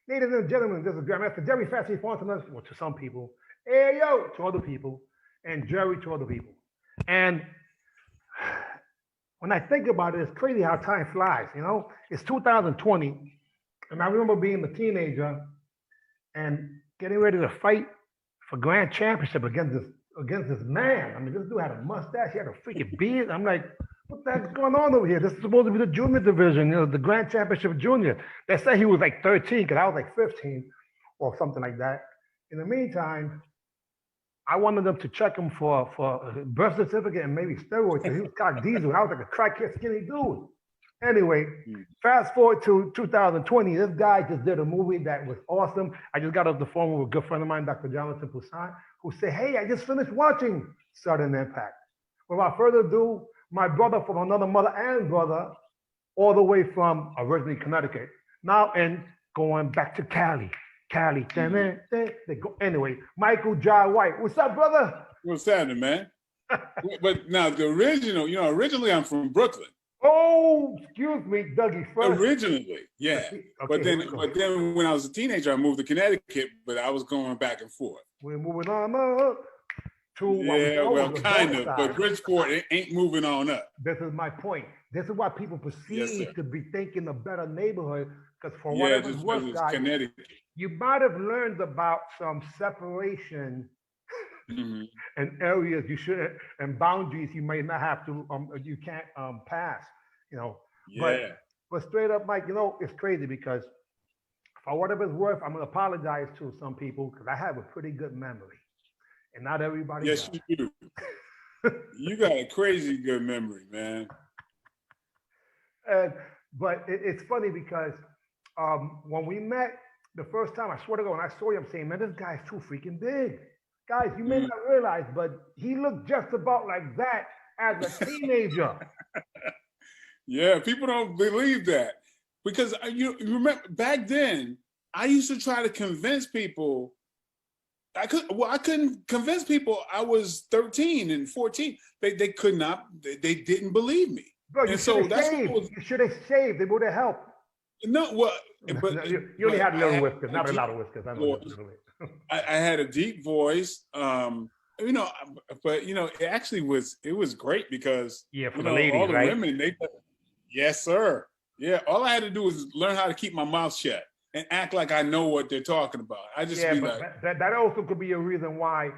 Ladies and gentlemen, this is Grandmaster Jerry Fasty Fontanez, well, to some people, hey yo to other people, and Jerry to other people. And when I think about it, it's crazy how time flies. You know, it's 2020, and I remember being a teenager and getting ready to fight for grand championship against this man. I mean, this dude had a mustache, he had a freaking beard. I'm like, what the heck's going on over here? This is supposed to be the junior division, the grand championship junior. They said he was like 13 because I was like 15 or something like that. In the meantime, I wanted them to check him for a birth certificate and maybe steroids. He was Scott Diesel. I was like a crackhead skinny dude. Anyway, fast forward to 2020. This guy just did a movie that was awesome. I just got off the phone with a good friend of mine, Dr. Jonathan Poussin, who said, hey, I just finished watching Sudden Impact. Without further ado, my brother from another mother and brother, all the way from originally Connecticut, now and going back to Cali. Anyway, Michael Jai White. What's up, brother? What's happening, man? But now the original, originally I'm from Brooklyn. Oh, excuse me, Dougie first. Originally, yeah. Okay, but then when I was a teenager, I moved to Connecticut, but I was going back and forth. We're moving on up to kind of, but Bridgeport ain't moving on up. This is my point. This is why people perceive to be thinking a better neighborhood, because for whatever it's worth, guys, Connecticut. You might have learned about some separation and areas you should, and boundaries you may not have to, you can't pass, Yeah. But straight up, Mike, it's crazy because for whatever it's worth, I'm gonna apologize to some people because I have a pretty good memory, and not everybody. Yes, does. You do. You got a crazy good memory, man. But it's funny because when we met the first time, I swear to God, when I saw you, I'm saying, man, this guy's too freaking big. Guys, you may not realize, but he looked just about like that as a teenager. Yeah, people don't believe that. Because you remember back then, I used to try to convince people. I couldn't convince people I was 13 and 14. They could not, they didn't believe me. Bro, you should have saved. They would have helped. No, well, but you only had a little whiskers, not a lot of whiskers. I had a deep voice, but it actually was great because for the ladies, all the right? women, yes, sir, yeah. All I had to do was learn how to keep my mouth shut and act like I know what they're talking about. I just that also could be a reason why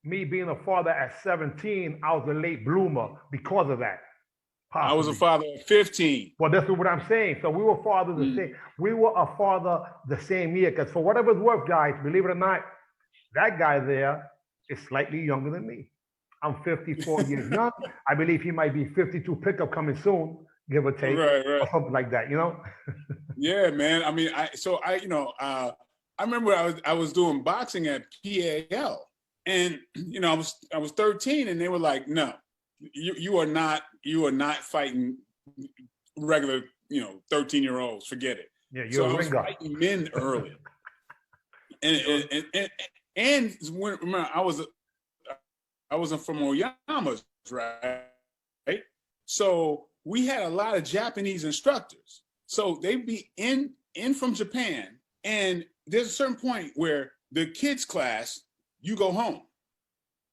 me being a father at 17, I was a late bloomer because of that. Possibly. I was a father at 15. Well, that's what I'm saying. So we were fathers the same. We were a father the same year. Because for whatever it's worth, guys, believe it or not, that guy there is slightly younger than me. I'm 54 years young. I believe he might be 52 pickup coming soon, give or take, or something like that. Yeah, man. I mean, I remember I was doing boxing at PAL, and I was 13, and they were like, no. You are not fighting regular 13-year-olds. Forget it. Yeah, so I was fighting men early, and when remember I wasn't from Oyama's, right? So we had a lot of Japanese instructors. So they'd be in from Japan, and there's a certain point where the kids class you go home,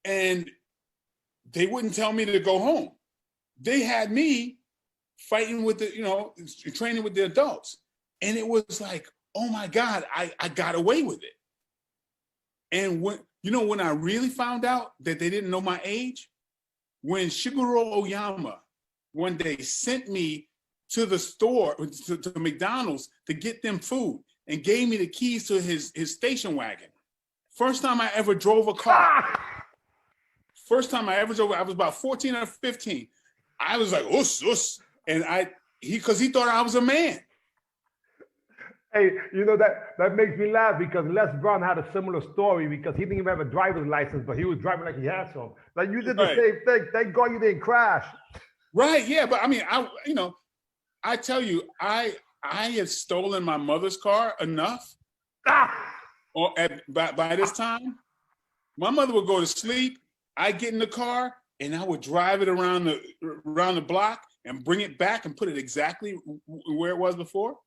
and they wouldn't tell me to go home. They had me fighting with training with the adults. And it was like, oh my God, I got away with it. And when I really found out that they didn't know my age, when Shigeru Oyama one day sent me to the store, to McDonald's to get them food and gave me the keys to his station wagon. First time I ever drove a car. First time I ever drove, I was about 14 or 15. I was like, us. And because he thought I was a man. Hey, that makes me laugh because Les Brown had a similar story because he didn't even have a driver's license, but he was driving like he had some. Like you did the same thing. Thank God you didn't crash. Right, yeah. But I mean, I tell you, I had stolen my mother's car enough. Or by this time, my mother would go to sleep. I get in the car and I would drive it around the block and bring it back and put it exactly where it was before.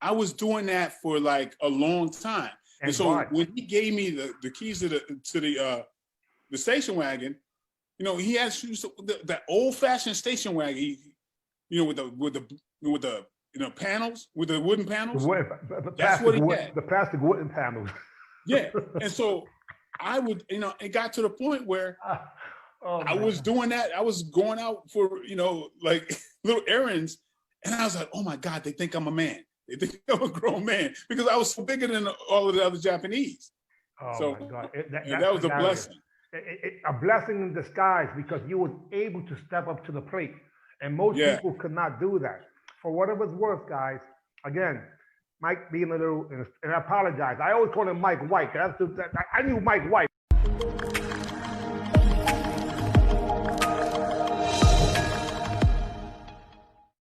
I was doing that for like a long time. And so why? when he gave me the keys to the station wagon, you know, he has that old fashioned station wagon, you know, with the you know, panels, with the wooden panels. That's what he had. The plastic wooden panels. Yeah. And so I would, you know, it got to the point where I was doing that. I was going out for, you know, like little errands. And I was like, oh my God, they think I'm a man. They think I'm a grown man because I was so bigger than all of the other Japanese. Oh so my God. that was a blessing. A blessing in disguise because you were able to step up to the plate. And most people could not do that. For whatever it's worth, guys, again, Mike being a little, and I apologize. I always call him Mike White. I knew Mike White.